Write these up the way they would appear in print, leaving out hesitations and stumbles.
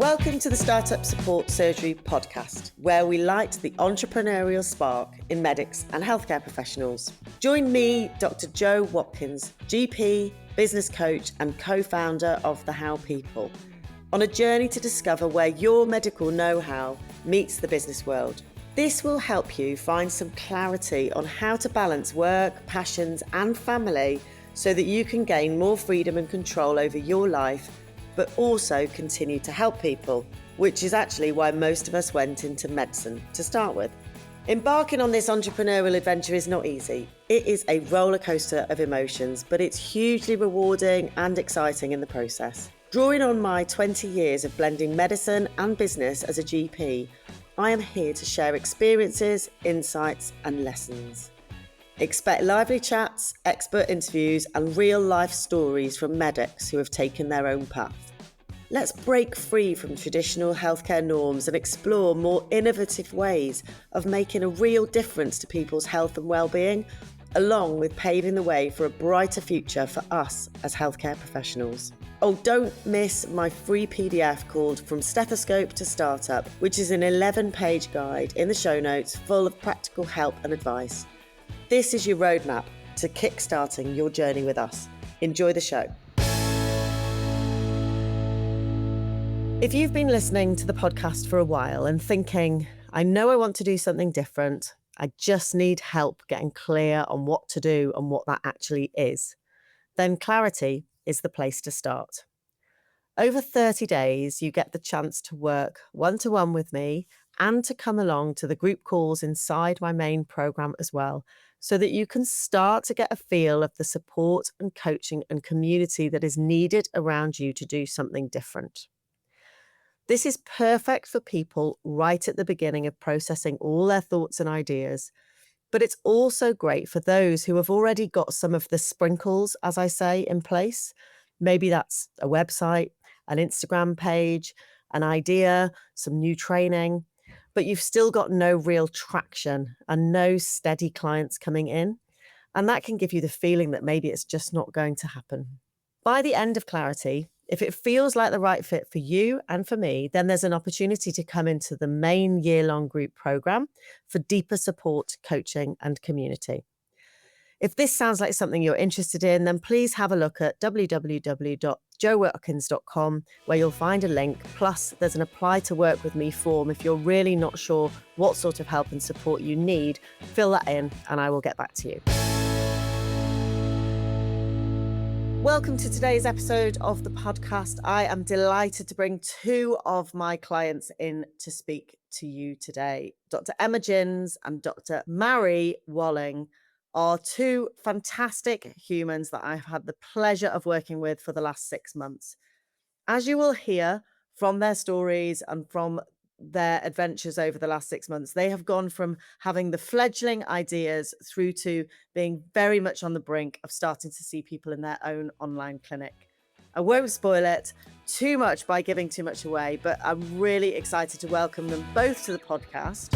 Welcome to the Startup Support Surgery podcast, where we light the entrepreneurial spark in medics and healthcare professionals. Join me, Dr. Jo Watkins, GP, business coach and co-founder of The How People, on a journey to discover where your medical know-how meets the business world. This will help you find some clarity on how to balance work, passions and family so that you can gain more freedom and control over your life, but also continue to help people, which is actually why most of us went into medicine to start with. Embarking on this entrepreneurial adventure is not easy. It is a roller coaster of emotions, but it's hugely rewarding and exciting in the process. Drawing on my 20 years of blending medicine and business as a GP, I am here to share experiences, insights and lessons. Expect lively chats, expert interviews and real-life stories from medics who have taken their own path. Let's break free from traditional healthcare norms and explore more innovative ways of making a real difference to people's health and well-being, along with paving the way for a brighter future for us as healthcare professionals. Oh, don't miss my free PDF called From Stethoscope to Startup, which is an 11-page guide in the show notes full of practical help and advice. This is your roadmap to kickstarting your journey with us. Enjoy the show. If you've been listening to the podcast for a while and thinking, I know I want to do something different, I just need help getting clear on what to do and what that actually is, then Clarity is the place to start. Over 30 days, you get the chance to work one-to-one with me and to come along to the group calls inside my main program as well, so that you can start to get a feel of the support and coaching and community that is needed around you to do something different. This is perfect for people right at the beginning of processing all their thoughts and ideas, but it's also great for those who have already got some of the sprinkles, as I say, in place. Maybe that's a website, an Instagram page, an idea, some new training, but you've still got no real traction and no steady clients coming in. And that can give you the feeling that maybe it's just not going to happen. By the end of Clarity, if it feels like the right fit for you and for me, then there's an opportunity to come into the main year-long group program for deeper support, coaching and community. If this sounds like something you're interested in, then please have a look at www.jowatkins.com, where you'll find a link. Plus, there's an apply to work with me form if you're really not sure what sort of help and support you need. Fill that in and I will get back to you. Welcome to today's episode of the podcast. I am delighted to bring two of my clients in to speak to you today. Dr. Emma Gins and Dr. Mary Walling are two fantastic humans that I've had the pleasure of working with for the last 6 months. As you will hear from their stories and from their adventures over the last 6 months, they have gone from having the fledgling ideas through to being very much on the brink of starting to see people in their own online clinic. I won't spoil it too much by giving too much away, but I'm really excited to welcome them both to the podcast.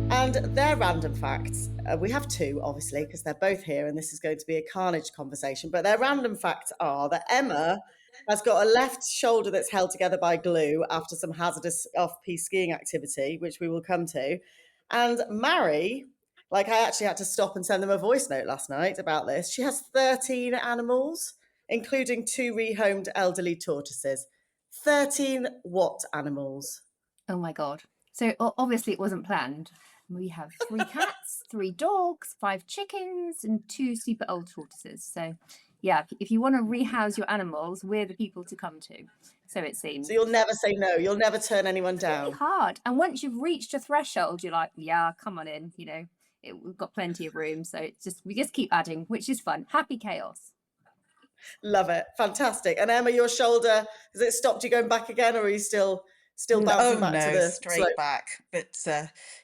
And their random facts, we have two, obviously, because they're both here and this is going to be a carnage conversation, but their random facts are that Emma has got a left shoulder that's held together by glue after some hazardous off-piste skiing activity, which we will come to. And Mary, like I actually had to stop and send them a voice note last night about this. She has 13 animals, including 2 rehomed elderly tortoises. 13 what animals? Oh my God. So obviously it wasn't planned. We have 3 cats, 3 dogs, 5 chickens and 2 super old tortoises. So yeah, if you want to rehouse your animals, we're the people to come to. So it seems. So you'll never say no. You'll never turn anyone down. It's really hard. And once you've reached a threshold, you're like, yeah, come on in. You know, we've got plenty of room. So we just keep adding, which is fun. Happy chaos. Love it. Fantastic. And Emma, your shoulder, has it stopped you going back again, or are you still bouncing back to the straight slope? back. But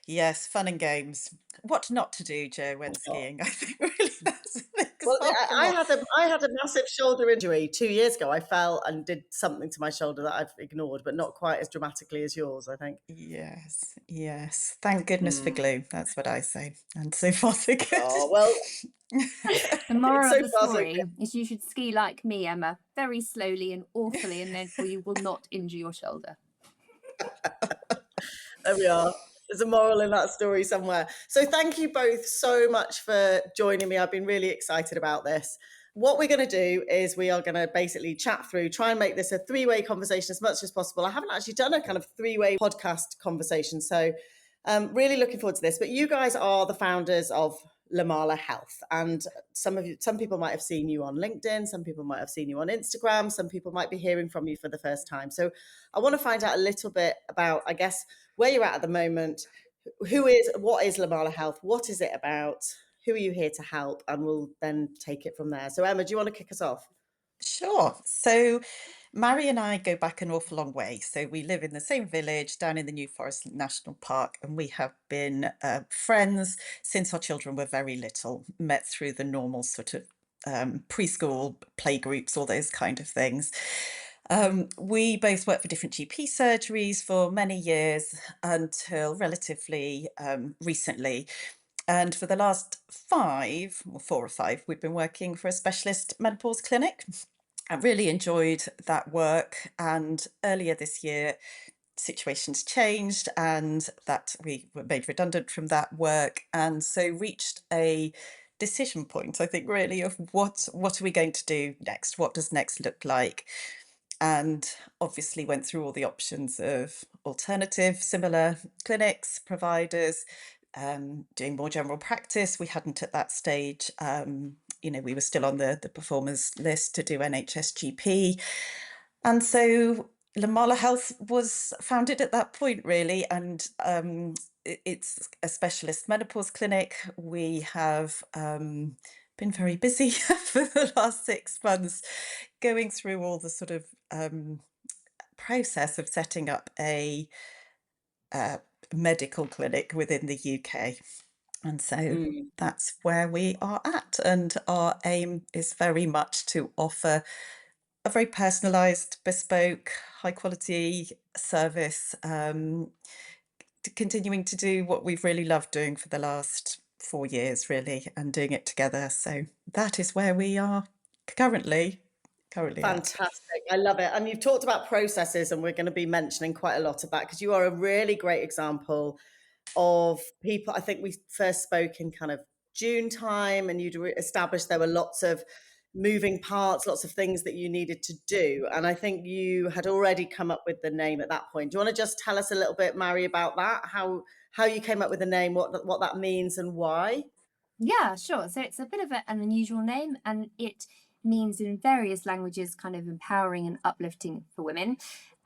yes, fun and games. What not to do, Jo, when skiing? I think really that's the thing. Well, example. I had a massive shoulder injury 2 years ago. I fell and did something to my shoulder that I've ignored, but not quite as dramatically as yours, I think. Yes, yes. Thank goodness for Mm. glue. That's what I say. And so far, so Oh, well, good. The moral of so the far so story is you should ski like me, Emma, very slowly and awfully, and therefore you will not injure your shoulder. There we are. There's a moral in that story somewhere. So thank you both so much for joining me. I've been really excited about this. What we're going to do is we are going to basically chat through, try and make this a three-way conversation as much as possible. I haven't actually done a kind of three-way podcast conversation, so really looking forward to this. But you guys are the founders of Lemala Health, and some people might have seen you on LinkedIn, some people might have seen you on Instagram, some people might be hearing from you for the first time. So I want to find out a little bit about, I guess, where you're at the moment. What is Lemala Health? What is it about? Who are you here to help? And we'll then take it from there. So Emma, do you want to kick us off? Sure. So Mary and I go back an awful long way. So we live in the same village down in the New Forest National Park, and we have been friends since our children were very little, met through the normal sort of preschool play groups, all those kind of things. We both worked for different GP surgeries for many years until relatively recently. And for the last 4 or 5, we've been working for a specialist menopause clinic. I really enjoyed that work. And earlier this year, situations changed and that we were made redundant from that work. And so reached a decision point, I think, really, of what are we going to do next? What does next look like? And obviously went through all the options of alternative, similar clinics, providers, doing more general practice. We hadn't at that stage, we were still on the performers list to do NHS GP. And so Lemala Health was founded at that point, really, and it's a specialist menopause clinic. We have been very busy for the last 6 months, going through all the sort of process of setting up a medical clinic within the UK. And so that's where we are at. And our aim is very much to offer a very personalised, bespoke, high quality service, continuing to do what we've really loved doing for the last 4 years, really, and doing it together. So that is where we are currently at. Fantastic. I love it. And you've talked about processes, and we're going to be mentioning quite a lot of that because you are a really great example of people. I think we first spoke in kind of June time, and you'd established there were lots of moving parts, lots of things that you needed to do. And I think you had already come up with the name at that point. Do you want to just tell us a little bit, Mary, about that? How you came up with the name, what that means, and why? Yeah, sure. So it's a bit of an unusual name, and it means in various languages kind of empowering and uplifting for women.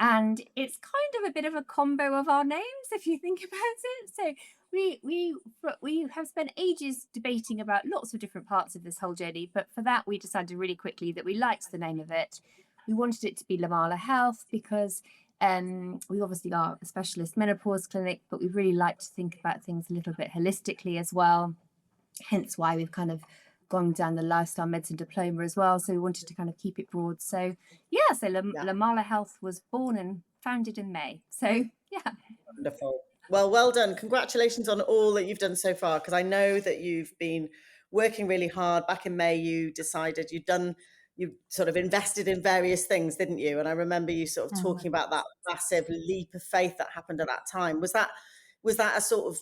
And it's kind of a bit of a combo of our names, if you think about it. So we have spent ages debating about lots of different parts of this whole journey, but for that we decided really quickly that we liked the name of it. We wanted it to be Lemala Health because we obviously are a specialist menopause clinic, but we really like to think about things a little bit holistically as well. Hence why we've kind of gone down the lifestyle medicine diploma as well. So we wanted to kind of keep it broad. So yeah, so Lemala Health was born and founded in May. So yeah. Wonderful. Well done. Congratulations on all that you've done so far, because I know that you've been working really hard. Back in May, you decided you sort of invested in various things, didn't you? And I remember you sort of talking about that massive leap of faith that happened at that time. Was that a sort of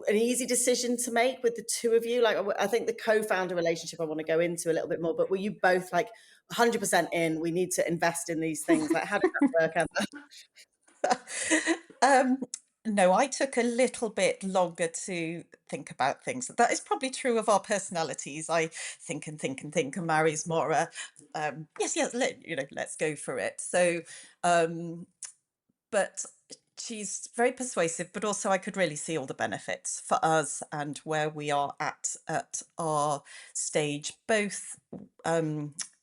an easy decision to make with the two of you? Like, I think the co-founder relationship I want to go into a little bit more, but were you both like 100% in, we need to invest in these things? Like, how did that work, Emma? um, no, I took a little bit longer to think about things. That is probably true of our personalities. I think and think and think, and Mary's more yes, let's go for it. So, but she's very persuasive, but also I could really see all the benefits for us and where we are at our stage, both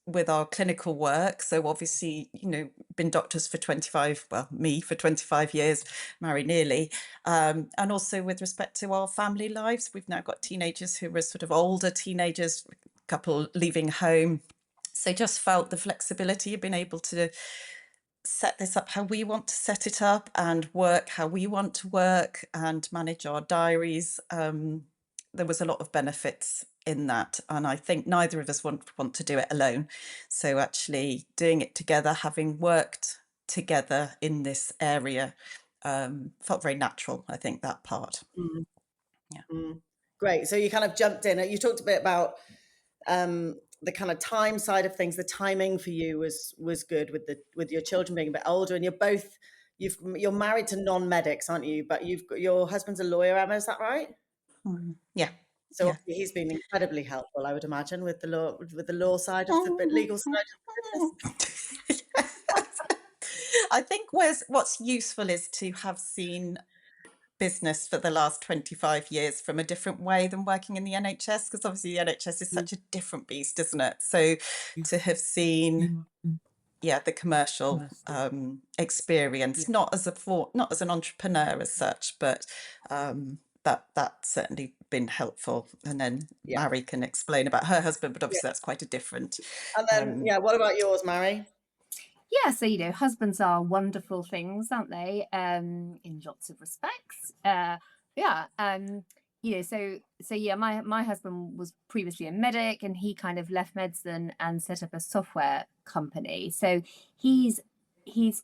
with our clinical work. So obviously, been doctors for 25, well, me for 25 years, Mary nearly, and also with respect to our family lives. We've now got teenagers who are sort of older teenagers, couple leaving home. So just felt the flexibility of being able to set this up how we want to set it up and work how we want to work and manage our diaries. There was a lot of benefits in that, and I think neither of us want to do it alone. So actually doing it together, having worked together in this area, felt very natural. I think that part. Mm. Yeah. Mm. Great. So you kind of jumped in. You talked a bit about the kind of time side of things. The timing for you was good with your children being a bit older, and you're married to non-medics, aren't you? But you've got, your husband's a lawyer, Emma, is that right? Yeah. So Yeah. obviously he's been incredibly helpful, I would imagine, with the law side of the legal side of the business. I think what's useful is to have seen business for the last 25 years from a different way than working in the NHS, because obviously the NHS is such a different beast, isn't it? So to have seen the commercial experience, not as an entrepreneur as such, but that's certainly been helpful. And then Yeah. Mary can explain about her husband, but obviously Yeah. that's quite a different. And then, what about yours, Mary? Yeah, so husbands are wonderful things, aren't they? In lots of respects. My husband was previously a medic, and he kind of left medicine and set up a software company. So he's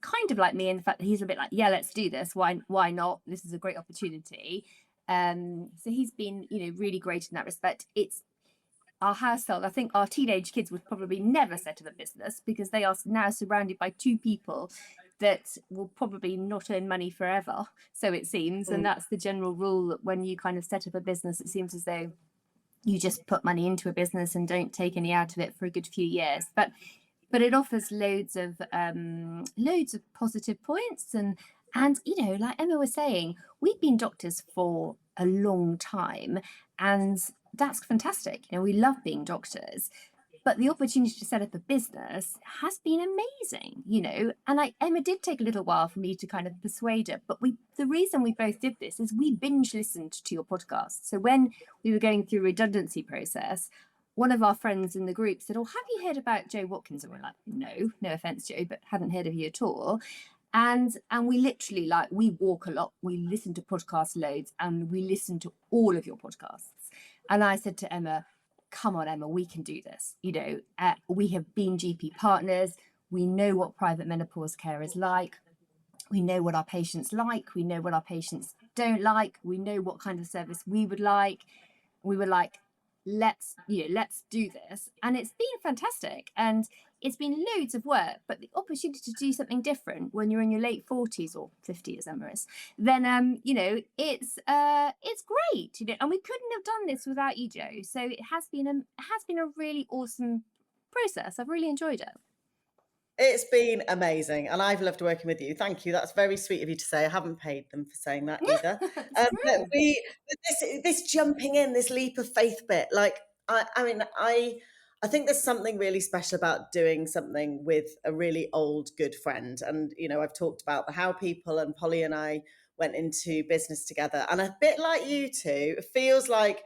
kind of like me in the fact that he's a bit like, yeah, let's do this. Why not? This is a great opportunity. So he's been really great in that respect. It's our household, I think our teenage kids would probably never set up a business because they are now surrounded by two people that will probably not earn money forever, so it seems. And that's the general rule, that when you kind of set up a business, it seems as though you just put money into a business and don't take any out of it for a good few years. But it offers loads of positive points, and like Emma was saying, we've been doctors for a long time, and that's fantastic. We love being doctors, but the opportunity to set up a business has been amazing. And Emma did take a little while for me to kind of persuade her, but the reason we both did this is we binge listened to your podcast. So when we were going through redundancy process, one of our friends in the group said, "Oh, have you heard about Joe Watkins?" And we're like, no offense, Joe, but hadn't heard of you at all. And we literally, we walk a lot, we listen to podcasts loads, and we listen to all of your podcasts. And I said to Emma, come on, Emma, we can do this. We have been GP partners. We know what private menopause care is like. We know what our patients like. We know what our patients don't like. We know what kind of service we would like. We were like, let's do this. And it's been fantastic. And it's been loads of work, but the opportunity to do something different when you're in your late 40s or 50 as Emma is, then it's great. And we couldn't have done this without you, Joe. So it has been a really awesome process. I've really enjoyed it. It's been amazing, and I've loved working with you. Thank you. That's very sweet of you to say. I haven't paid them for saying that either. But this jumping in, this leap of faith bit, I think there's something really special about doing something with a really old, good friend. And, I've talked about the How People, and Polly and I went into business together. And a bit like you two, it feels like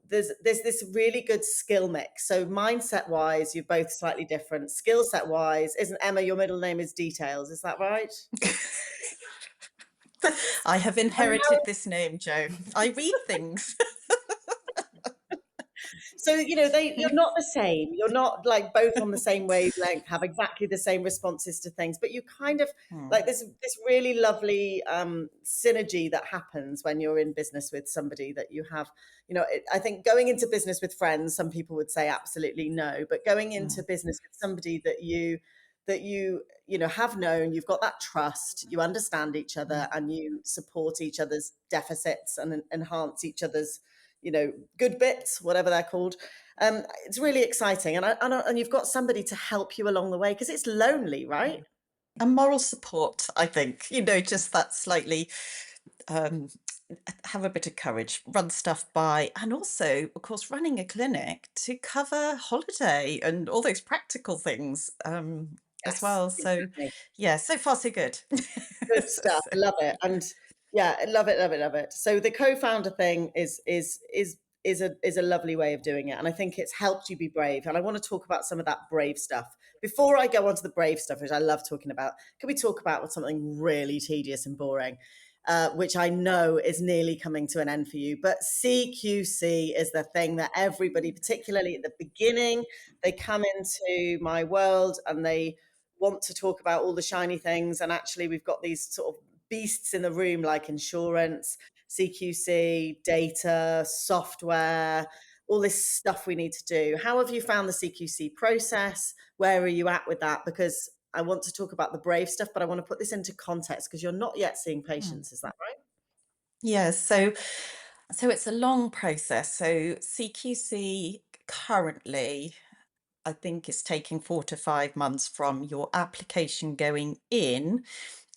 there's this really good skill mix. So mindset wise, you're both slightly different. Skill set wise, isn't Emma, your middle name is Details, is that right? I have inherited this name, Joe. I read things. So, you're not the same. You're not like both on the same wavelength, have exactly the same responses to things, but you kind of like this really lovely synergy that happens when you're in business with somebody that you have, I think going into business with friends, some people would say absolutely no, but going into business with somebody that you have known, you've got that trust, you understand each other, and you support each other's deficits and enhance each other's good bits, whatever they're called. It's really exciting, and you've got somebody to help you along the way, because it's lonely, right? And moral support, I think, just that slightly have a bit of courage, run stuff by, and also, of course, running a clinic to cover holiday and all those practical things as well. So, Exactly. so far so good. Good stuff. I love it. And yeah, love it. So the co-founder thing is is a lovely way of doing it. And I think it's helped you be brave. And I want to talk about some of that brave stuff. Before I go on to the brave stuff, which I love talking about, can we talk about something really tedious and boring, which I know is nearly coming to an end for you? But CQC is the thing that everybody, particularly at the beginning, they come into my world and they want to talk about all the shiny things. And actually, we've got these sort of beasts in the room like insurance, CQC, data, software, all this stuff we need to do. How have you found the CQC process? Where are you at with that? Because I want to talk about the brave stuff, but I want to put this into context because you're not yet seeing patients. Is that right? Yeah, so it's a long process. So CQC currently, I think, is taking 4 to 5 months from your application going in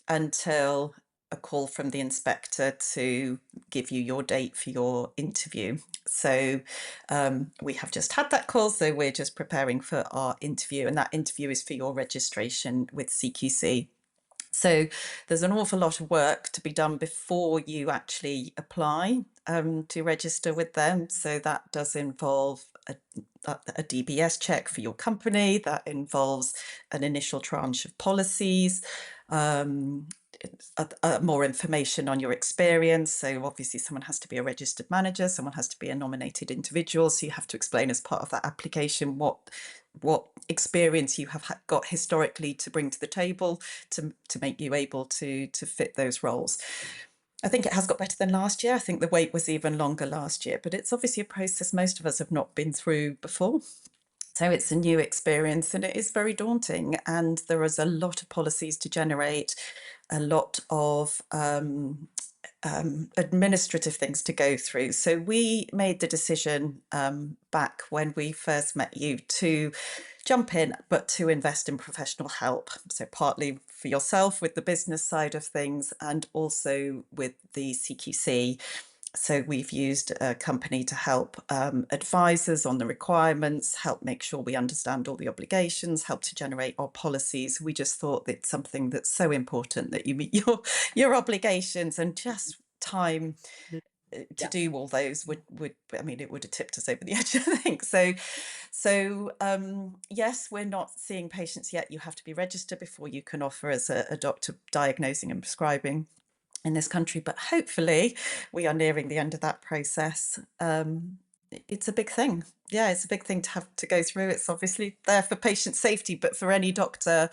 until a call from the inspector to give you your date for your interview. So we have just had that call, so we're just preparing for our interview, and that interview is for your registration with CQC. So there's an awful lot of work to be done before you actually apply to register with them. So that does involve a DBS check for your company. That involves an initial tranche of policies, more information on your experience. So obviously someone has to be a registered manager, someone has to be a nominated individual. So you have to explain as part of that application what experience you have got historically to bring to the table to make you able to fit those roles. I think it has got better than last year. I think the wait was even longer last year, but it's obviously a process most of us have not been through before. So it's a new experience and it is very daunting. And there is a lot of policies to generate, a lot of administrative things to go through. So we made the decision back when we first met you to jump in, but to invest in professional help. So partly for yourself with the business side of things and also with the CQC. So we've used a company to help advisors on the requirements, help make sure we understand all the obligations, help to generate our policies. We just thought that it's something that's so important that you meet your obligations, and just time to do all those would I mean, it would have tipped us over the edge, I think. So yes, we're not seeing patients yet. You have to be registered before you can offer as a doctor diagnosing and prescribing in this country, but hopefully we are nearing the end of that process. It's a big thing. Yeah, it's a big thing to have to go through. It's obviously there for patient safety, but for any doctor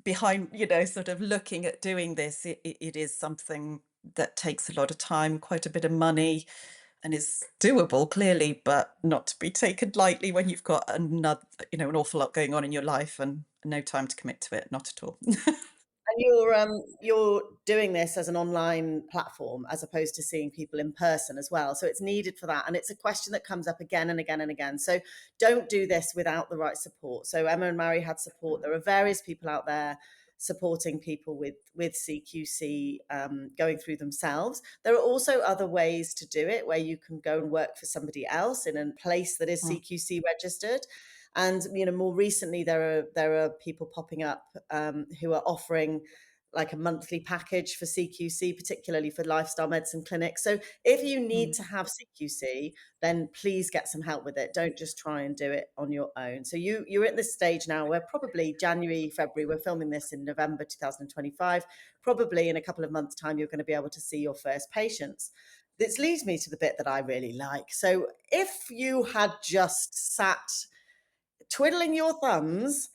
behind, sort of looking at doing this, it is something that takes a lot of time, quite a bit of money, and is doable clearly, but not to be taken lightly when you've got another, an awful lot going on in your life and no time to commit to it. Not at all. And you're doing this as an online platform as opposed to seeing people in person as well. So it's needed for that. And it's a question that comes up again and again and again. So don't do this without the right support. So Emma and Mary had support. There are various people out there supporting people with CQC going through themselves. There are also other ways to do it where you can go and work for somebody else in a place that is CQC registered. And more recently, there are people popping up who are offering like a monthly package for CQC, particularly for lifestyle medicine clinics. So if you need to have CQC, then please get some help with it. Don't just try and do it on your own. So you're at this stage now where probably January, February, we're filming this in November 2025, probably in a couple of months' time, you're going to be able to see your first patients. This leads me to the bit that I really like. So if you had just sat twiddling your thumbs,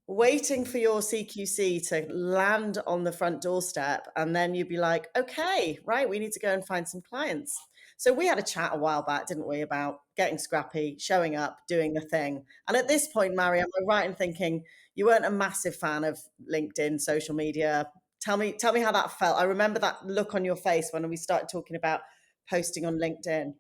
waiting for your CQC to land on the front doorstep, and then you'd be like, okay, right, we need to go and find some clients. So we had a chat a while back, didn't we, about getting scrappy, showing up, doing the thing. And at this point, Mary, am I right in thinking you weren't a massive fan of LinkedIn, social media? Tell me how that felt. I remember that look on your face when we started talking about posting on LinkedIn.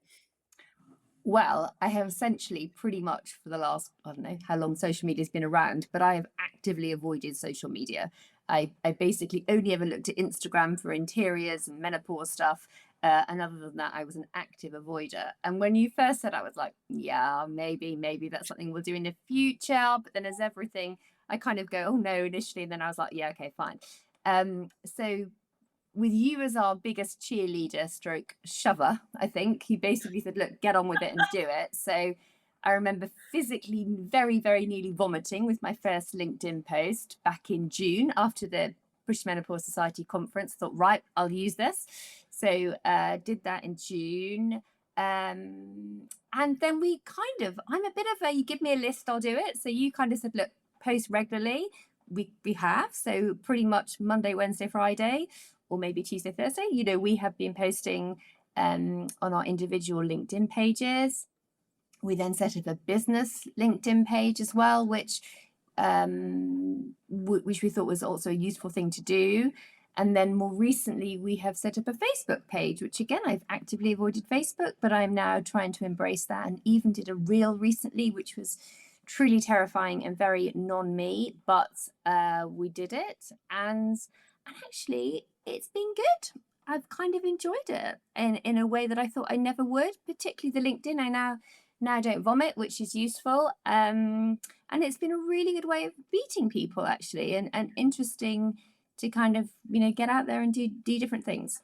Well, I have essentially pretty much for the last, I don't know how long social media has been around, but I have actively avoided social media. I basically only ever looked at Instagram for interiors and menopause stuff. And other than that, I was an active avoider. And when you first said, I was like, yeah, maybe that's something we'll do in the future. But then as everything, I kind of go, oh no, initially. And then I was like, yeah, okay, fine. So with you as our biggest cheerleader stroke shover, I think, he basically said, look, get on with it and do it. So I remember physically very, very nearly vomiting with my first LinkedIn post back in June after the British Menopause Society conference. Thought, right, I'll use this. So did that in June. And then we I'm a bit of a, you give me a list, I'll do it. So you kind of said, look, post regularly. We have. So pretty much Monday, Wednesday, Friday, or maybe Tuesday, Thursday. We have been posting on our individual LinkedIn pages. We then set up a business LinkedIn page as well, which we thought was also a useful thing to do. And then more recently, we have set up a Facebook page, which again, I've actively avoided Facebook, but I'm now trying to embrace that, and even did a reel recently, which was truly terrifying and very non-me, but we did it. And actually, it's been good. I've kind of enjoyed it in a way that I thought I never would, particularly the LinkedIn. I now don't vomit, which is useful. And it's been a really good way of meeting people, actually, and interesting to kind of, get out there and do different things.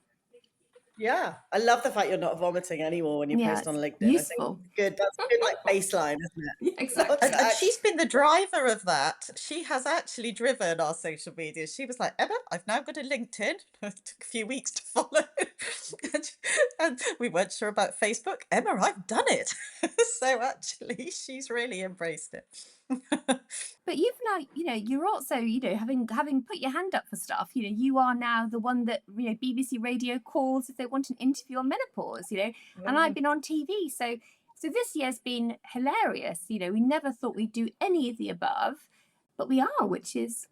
Yeah, I love the fact you're not vomiting anymore when you post on LinkedIn. Useful. I think it's good. That's a good baseline, isn't it? Exactly. And she's been the driver of that. She has actually driven our social media. She was like, Emma, I've now got a LinkedIn. It took a few weeks to follow. and we weren't sure about Facebook. Emma, I've done it. So actually, she's really embraced it. But you've now, you're also, having put your hand up for stuff, you are now the one that, BBC Radio calls if they want an interview on menopause, and I've been on TV. So this year's been hilarious. We never thought we'd do any of the above, but we are, which is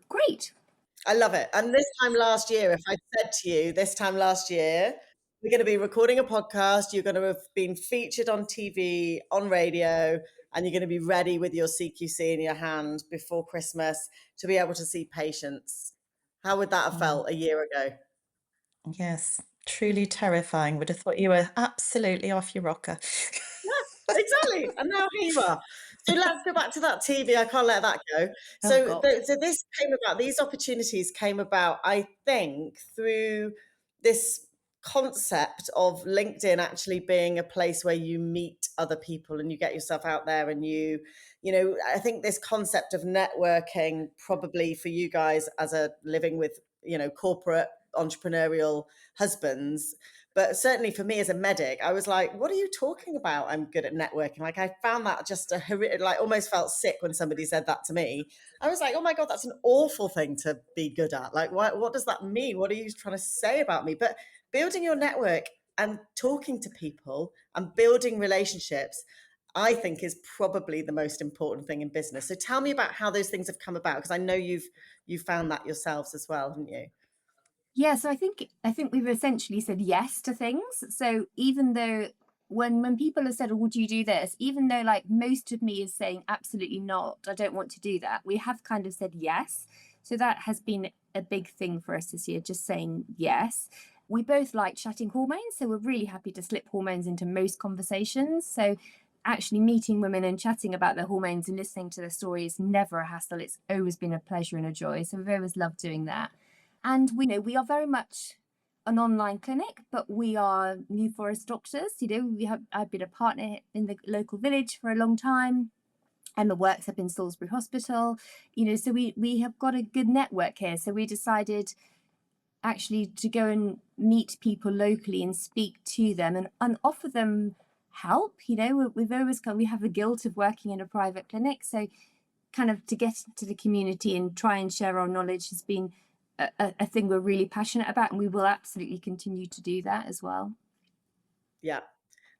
great. I love it. And this time last year, if I'd said to you, this time last year, we're going to be recording a podcast, you're going to have been featured on TV, on radio, and you're going to be ready with your CQC in your hand before Christmas to be able to see patients. How would that have felt a year ago? Yes, truly terrifying. Would have thought you were absolutely off your rocker. Yeah, exactly. And now here you are. So let's go back to that TV. I can't let that go. So, so this came about, these opportunities came about, I think, through this concept of LinkedIn actually being a place where you meet other people and you get yourself out there, and I think this concept of networking, probably for you guys as a living with, corporate entrepreneurial husbands, but certainly for me as a medic, I was like, what are you talking about? I'm good at networking. Like, I found that just almost felt sick when somebody said that to me. I was like, oh my God, that's an awful thing to be good at. Like, what does that mean? What are you trying to say about me? But building your network and talking to people and building relationships, I think, is probably the most important thing in business. So tell me about how those things have come about, because I know you've found that yourselves as well, haven't you? Yeah, so I think we've essentially said yes to things. So even though when people have said, oh, would you do this? Even though like most of me is saying absolutely not, I don't want to do that, we have kind of said yes. So that has been a big thing for us this year, just saying yes. We both like chatting hormones, so we're really happy to slip hormones into most conversations. So actually meeting women and chatting about their hormones and listening to their story is never a hassle. It's always been a pleasure and a joy. So we've always loved doing that. And we are very much an online clinic, but we are New Forest doctors. I've been a partner in the local village for a long time. Emma works up in Salisbury Hospital. So we have got a good network here. So we decided actually to go and meet people locally and speak to them and offer them help. We've always we have the guilt of working in a private clinic. So kind of to get into the community and try and share our knowledge has been a thing we're really passionate about, and we will absolutely continue to do that as well. Yeah.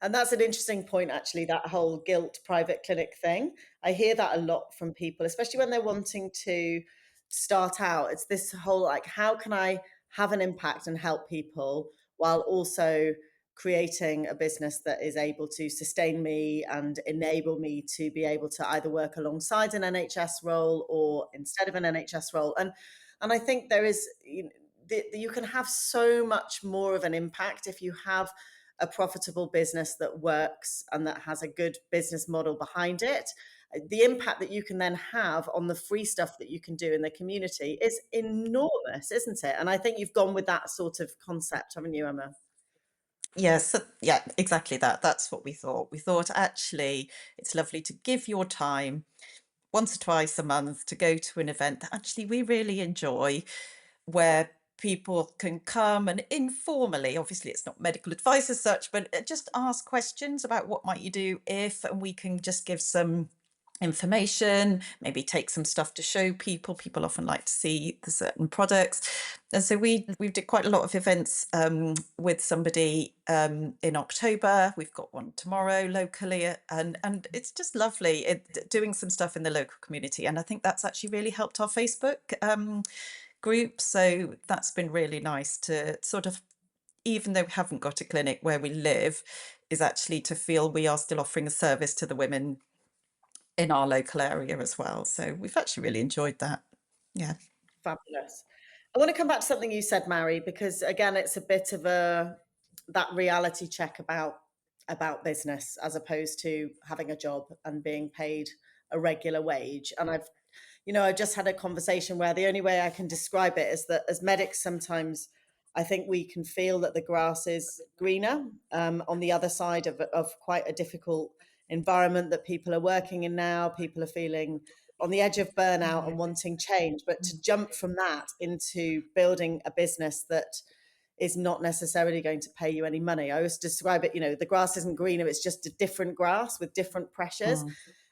And that's an interesting point, actually, that whole guilt private clinic thing. I hear that a lot from people, especially when they're wanting to start out. It's this whole, like, how can I have an impact and help people while also creating a business that is able to sustain me and enable me to be able to either work alongside an NHS role or instead of an NHS role. And I think there is, you can have so much more of an impact if you have a profitable business that works and that has a good business model behind it. the impact that you can then have on the free stuff that you can do in the community is enormous, isn't it? And I think you've gone with that sort of concept, haven't you, Emma? Yes, yeah, exactly that. That's what we thought. We thought actually it's lovely to give your time once or twice a month to go to an event that actually we really enjoy, where people can come and informally, obviously it's not medical advice as such, but just ask questions about what might you do if, and we can just give some information, maybe take some stuff to show people. People often like to see the certain products. And so we did quite a lot of events with somebody in October. We've got one tomorrow locally, and it's just lovely doing some stuff in the local community. And I think that's actually really helped our Facebook group. So that's been really nice to sort of, even though we haven't got a clinic where we live, is actually to feel we are still offering a service to the women in our local area as well. So we've actually really enjoyed that. Yeah. Fabulous. I want to come back to something you said, Mary, because again, it's a bit of that reality check about business as opposed to having a job and being paid a regular wage. And I just had a conversation where the only way I can describe it is that as medics, sometimes I think we can feel that the grass is greener on the other side of quite a difficult environment that people are working in now. People are feeling on the edge of burnout and wanting change, but to jump from that into building a business that is not necessarily going to pay you any money. I always describe it, the grass isn't greener, it's just a different grass with different pressures.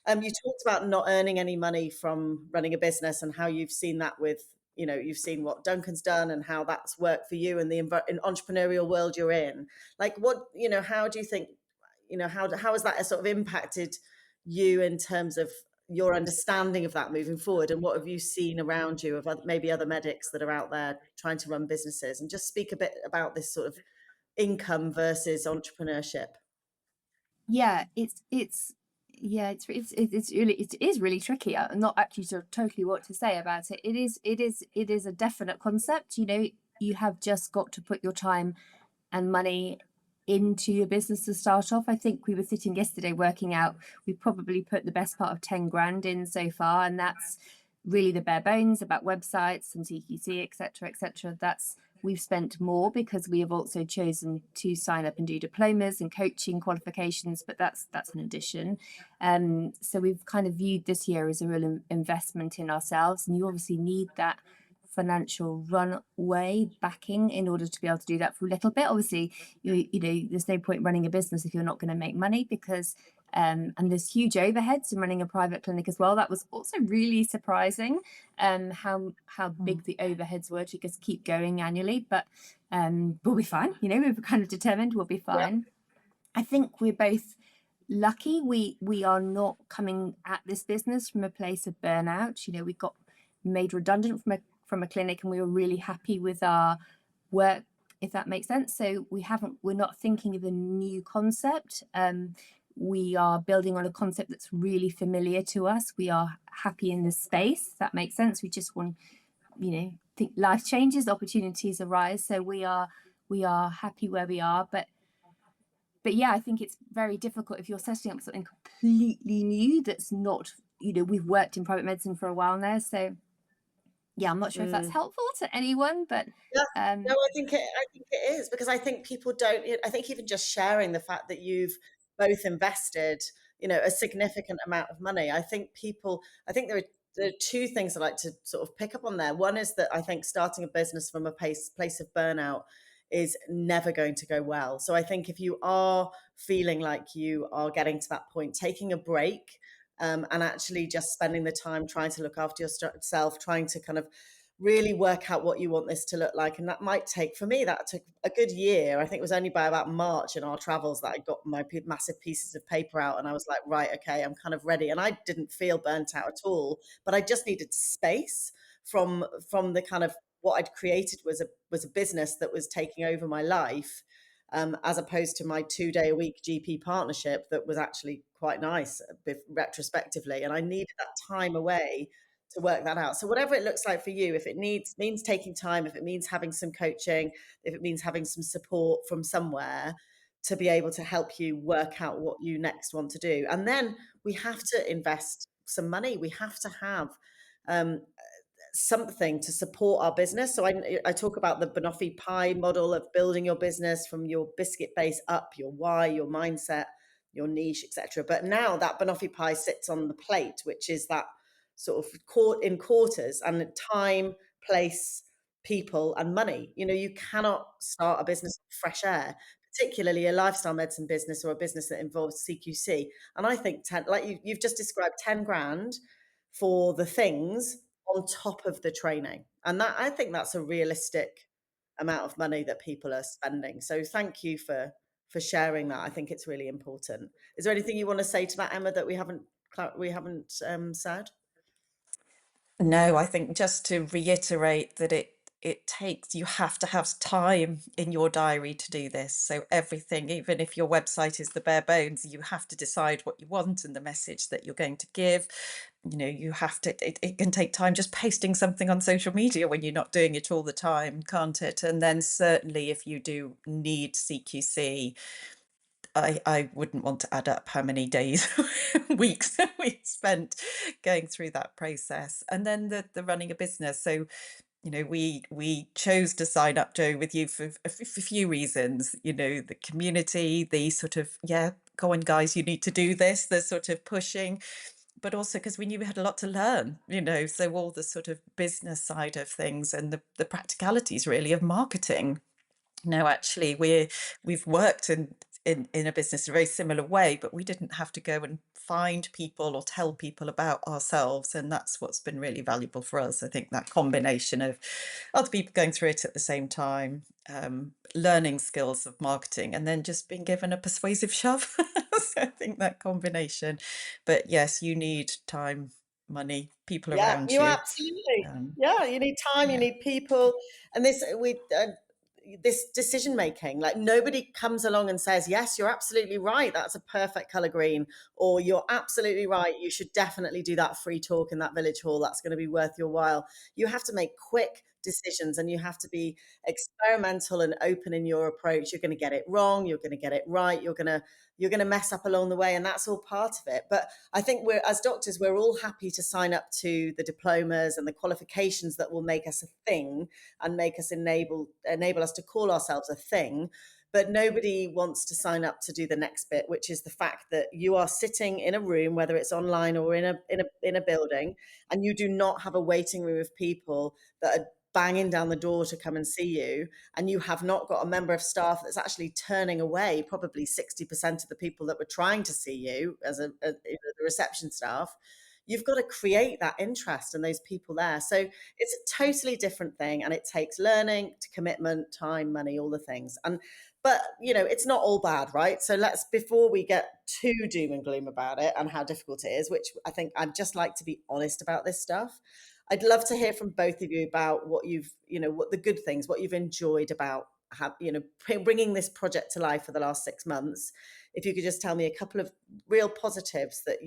You talked about not earning any money from running a business and how you've seen that with, you've seen what Duncan's done and how that's worked for you in the entrepreneurial world you're in. Like how do you think, how has that sort of impacted you in terms of your understanding of that moving forward, and what have you seen around you of maybe other medics that are out there trying to run businesses? And just speak a bit about this sort of income versus entrepreneurship. Yeah, it is really tricky. I'm not actually sure totally what to say about it. It is a definite concept. You have just got to put your time and money into your business to start off. I think we were sitting yesterday working out, we probably put the best part of 10 grand in so far, and that's really the bare bones about websites and CQC, etc., etc. We've spent more because we have also chosen to sign up and do diplomas and coaching qualifications, but that's an addition. So we've kind of viewed this year as a real investment in ourselves, and you obviously need that financial runway backing in order to be able to do that for a little bit. Obviously, there's no point running a business if you're not going to make money, because and there's huge overheads in running a private clinic as well. That was also really surprising, how big the overheads were to just keep going annually. But we'll be fine. We're kind of determined we'll be fine. I think we're both lucky. We are not coming at this business from a place of burnout. We got made redundant from a clinic, and we were really happy with our work, if that makes sense. So we're not thinking of a new concept. We are building on a concept that's really familiar to us. We are happy in this space, if that makes sense. We just want, think life changes, opportunities arise. So we are happy where we are. But yeah, I think it's very difficult if you're setting up something completely new that's not, we've worked in private medicine for a while now. So yeah, I'm not sure if that's helpful to anyone, but no, I think it is, because I think people don't. I think even just sharing the fact that you've both invested, a significant amount of money. I think there are two things I like to sort of pick up on there. One is that I think starting a business from a place of burnout is never going to go well. So I think if you are feeling like you are getting to that point, taking a break, and actually just spending the time trying to look after yourself, trying to kind of really work out what you want this to look like. And that might take, for me, that took a good year. I think it was only by about March in our travels that I got my massive pieces of paper out, and I was like, right, okay, I'm kind of ready. And I didn't feel burnt out at all, but I just needed space from the kind of what I'd created was a business that was taking over my life, as opposed to my 2-day-a-week GP partnership that was actually quite nice retrospectively. And I needed that time away to work that out. So whatever it looks like for you, if it means taking time, if it means having some coaching, if it means having some support from somewhere to be able to help you work out what you next want to do. And then we have to invest some money. We have to have um, something to support our business. So I talk about the Banoffee pie model of building your business from your biscuit base up, your why, your mindset, your niche, etc. But now that Banoffee pie sits on the plate, which is that sort of in quarters, and time, place, people, and money. You cannot start a business with fresh air, particularly a lifestyle medicine business or a business that involves CQC. And I think 10, like you've just described, 10 grand for the things on top of the training. And that, I think that's a realistic amount of money that people are spending. So thank you for sharing that. I think it's really important. Is there anything you want to say to that, Emma, that we haven't said? No, I think just to reiterate that you have to have time in your diary to do this. So everything, even if your website is the bare bones, you have to decide what you want and the message that you're going to give. You have to, it can take time just posting something on social media when you're not doing it all the time, can't it? And then certainly if you do need CQC, I wouldn't want to add up how many days, weeks we spent going through that process. And then the running a business. So, we chose to sign up, Joe, with you for a few reasons. The community, the sort of, yeah, go on, guys, you need to do this, the sort of pushing, but also because we knew we had a lot to learn, so all the sort of business side of things and the practicalities really of marketing. No, actually, we've worked in a business in a very similar way, but we didn't have to go and find people or tell people about ourselves, and that's what's been really valuable for us. I think that combination of other people going through it at the same time, learning skills of marketing, and then just being given a persuasive shove. So I think that combination. But yes, you need time, money, people Yeah, around you you. absolutely. Um, Yeah, you need time, you yeah. need people, and this decision making. Like nobody comes along and says, "Yes, you're absolutely right. That's a perfect color green," or "You're absolutely right. You should definitely do that free talk in that village hall. That's going to be worth your while." You have to make quick decisions, and you have to be experimental and open in your approach. You're going to get it wrong. You're going to get it right. You're going to mess up along the way, and that's all part of it. But I think as doctors, we're all happy to sign up to the diplomas and the qualifications that will make us a thing and make us enable us to call ourselves a thing. But nobody wants to sign up to do the next bit, which is the fact that you are sitting in a room, whether it's online or in a building, and you do not have a waiting room of people that are banging down the door to come and see you, and you have not got a member of staff that's actually turning away probably 60% of the people that were trying to see you as the reception staff. You've got to create that interest and those people there. So it's a totally different thing, and it takes learning, commitment, time, money, all the things. But it's not all bad, right? So before we get too doom and gloom about it and how difficult it is, which I think I'd just like to be honest about this stuff. I'd love to hear from both of you about what what the good things, what you've enjoyed about bringing this project to life for the last 6 months. If you could just tell me a couple of real positives that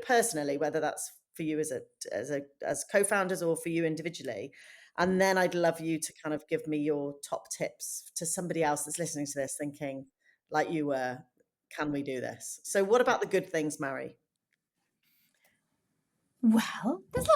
personally, whether that's for you as co-founders or for you individually. And then I'd love you to kind of give me your top tips to somebody else that's listening to this thinking, like you were, can we do this? So what about the good things, Mary? Well, there's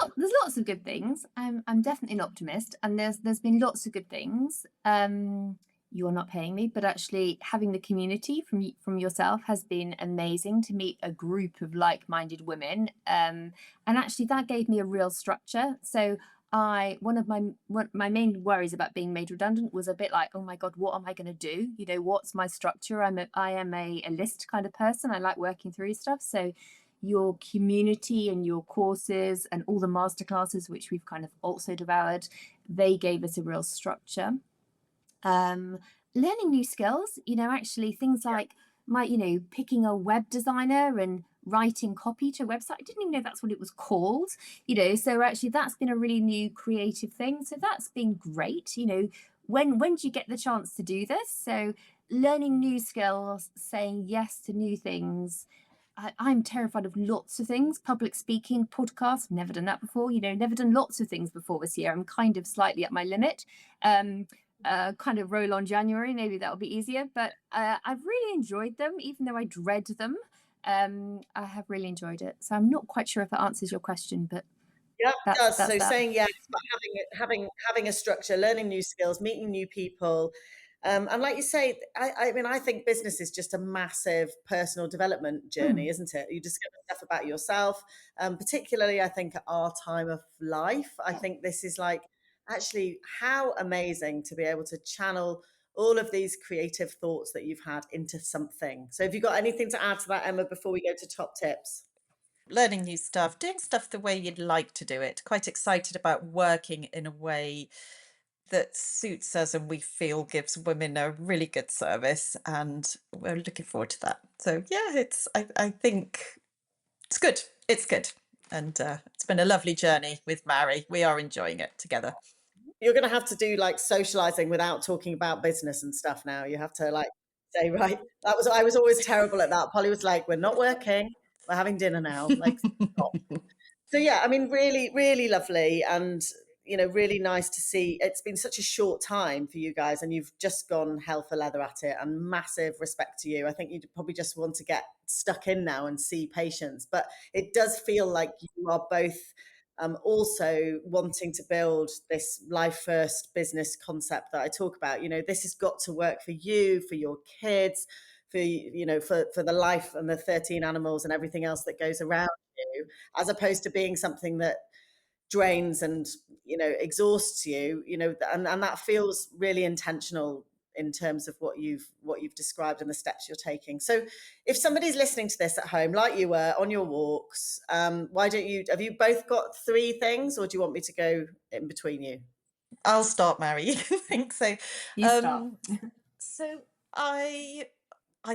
lots of good things. I'm definitely an optimist, and there's been lots of good things. You're not paying me, but actually having the community from yourself has been amazing to meet a group of like-minded women. And actually that gave me a real structure. So one of my main worries about being made redundant was a bit like, oh my God, what am I going to do? What's my structure? I am a list kind of person. I like working through stuff. So your community and your courses and all the masterclasses, which we've kind of also devoured, they gave us a real structure. Learning new skills, actually things like picking a web designer and writing copy to a website. I didn't even know that's what it was called, so actually that's been a really new creative thing. So that's been great. When do you get the chance to do this? So learning new skills, saying yes to new things. I'm terrified of lots of things. Public speaking, podcasts, never done that before. Never done lots of things before this year. I'm kind of slightly at my limit. Kind of roll on January, maybe that'll be easier. But I've really enjoyed them, even though I dread them. I have really enjoyed it. So I'm not quite sure if that answers your question, but Yeah, it does. that's So that. saying yes, but having a structure, learning new skills, meeting new people. And like you say, I mean, I think business is just a massive personal development journey, isn't it? You discover stuff about yourself, particularly I think at our time of life. I think this is like actually how amazing to be able to channel all of these creative thoughts that you've had into something. So have you got anything to add to that, Emma, before we go to top tips? Learning new stuff, doing stuff the way you'd like to do it. Quite excited about working in a way that suits us and we feel gives women a really good service, and we're looking forward to that. So yeah, I think it's good. It's good. And it's been a lovely journey with Mary. We are enjoying it together. You're going to have to do like socializing without talking about business and stuff now. You have to like say, right, I was always terrible at that. Polly was like, we're not working, we're having dinner now. Like, stop. So yeah, I mean, really, really lovely, and really nice to see. It's been such a short time for you guys, and you've just gone hell for leather at it. And massive respect to you. I think you probably just want to get stuck in now and see patients, but it does feel like you are both also wanting to build this life first business concept that I talk about. This has got to work for you, for your kids, for the life and the 13 animals and everything else that goes around you, as opposed to being something that drains and exhausts you, and that feels really intentional in terms of what you've described and the steps you're taking. So if somebody's listening to this at home like you were on your walks, why don't you, have you both got three things, or do you want me to go in between you? I'll start, Mary. I think so. You start. So I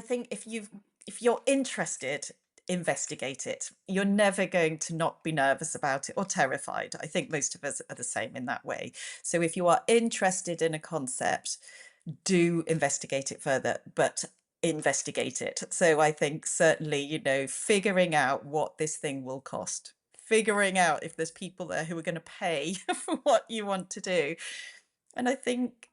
think if you're interested, investigate it. You're never going to not be nervous about it or terrified. I think most of us are the same in that way. So if you are interested in a concept, do investigate it further, but investigate it. So I think certainly, figuring out what this thing will cost, figuring out if there's people there who are going to pay for what you want to do. And I think,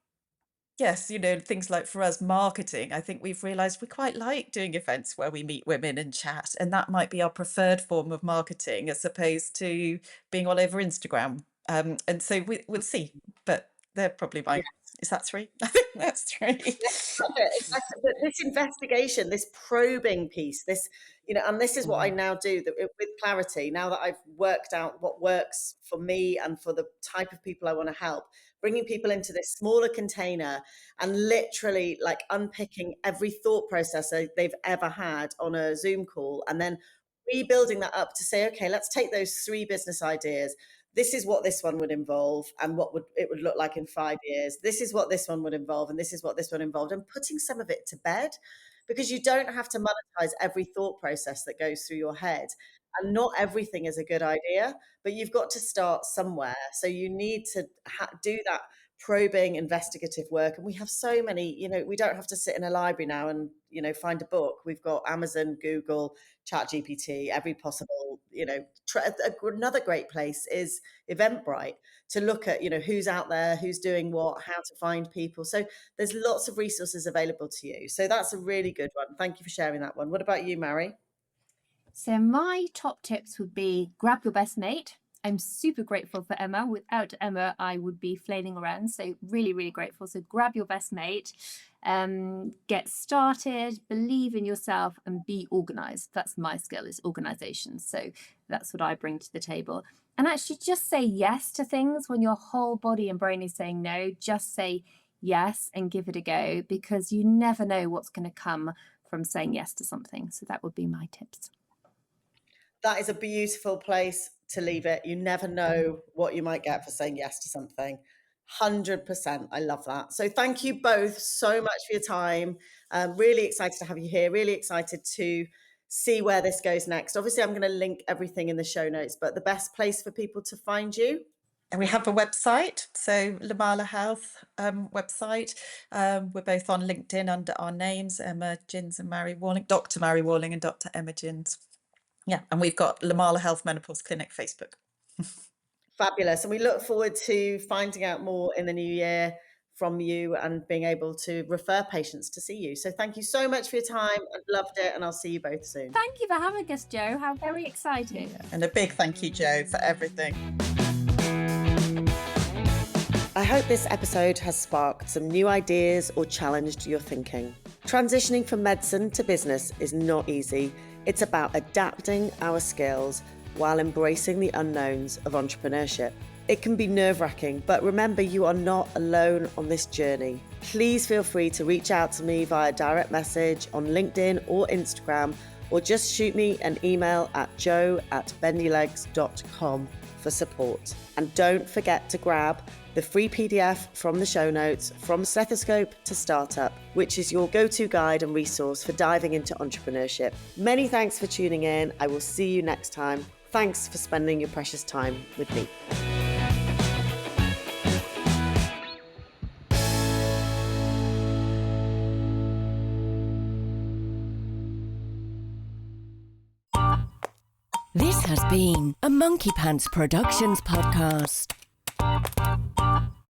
yes, things like for us marketing, I think we've realized we quite like doing events where we meet women and chat, and that might be our preferred form of marketing as opposed to being all over Instagram. And so we'll see, but they're probably my, is that three? I think that's three. But this investigation, this probing piece, and this is what I now do with clarity. Now that I've worked out what works for me and for the type of people I want to help, bringing people into this smaller container and literally like unpicking every thought process they've ever had on a Zoom call, and then rebuilding that up to say, okay, let's take those three business ideas. This is what this one would involve, and what it would look like in 5 years. This is what this one would involve, and this is what this one involved, and putting some of it to bed, because you don't have to monetize every thought process that goes through your head, and not everything is a good idea, but you've got to start somewhere. So you need to do that probing investigative work, and we have so many, we don't have to sit in a library now and find a book. We've got Amazon, Google, Chat GPT, every possible, another great place is Eventbrite, to look at who's out there, who's doing what, how to find people. So there's lots of resources available to you. So that's a really good one. Thank you for sharing that one. What about you, Mary? So my top tips would be grab your best mate. I'm super grateful for Emma. Without Emma, I would be flailing around. So really, really grateful. So grab your best mate, get started, believe in yourself, and be organized. That's my skill, is organization. So that's what I bring to the table. And actually just say yes to things when your whole body and brain is saying no. Just say yes and give it a go, because you never know what's going to come from saying yes to something. So that would be my tips. That is a beautiful place to leave it. You never know what you might get for saying yes to something. 100%. I love that. So thank you both so much for your time. Really excited to have you here. Really excited to see where this goes next. Obviously, I'm going to link everything in the show notes, but the best place for people to find you? And we have a website, so Lemala Health website. We're both on LinkedIn under our names, Emma Gins and Mary Walling, Dr. Mary Walling and Dr. Emma Gins. Yeah, and we've got Lemala Health Menopause Clinic Facebook. Fabulous. And we look forward to finding out more in the new year from you and being able to refer patients to see you. So thank you so much for your time. I've loved it, and I'll see you both soon. Thank you for having us, Jo. How very exciting. And a big thank you, Jo, for everything. I hope this episode has sparked some new ideas or challenged your thinking. Transitioning from medicine to business is not easy. It's about adapting our skills while embracing the unknowns of entrepreneurship. It can be nerve-wracking, but remember, you are not alone on this journey. Please feel free to reach out to me via direct message on LinkedIn or Instagram, or just shoot me an email at jo@bendylegs.com for support. And don't forget to grab the free PDF from the show notes, From Stethoscope to Startup, which is your go-to guide and resource for diving into entrepreneurship. Many thanks for tuning in. I will see you next time. Thanks for spending your precious time with me. This has been a Monkey Pants Productions podcast.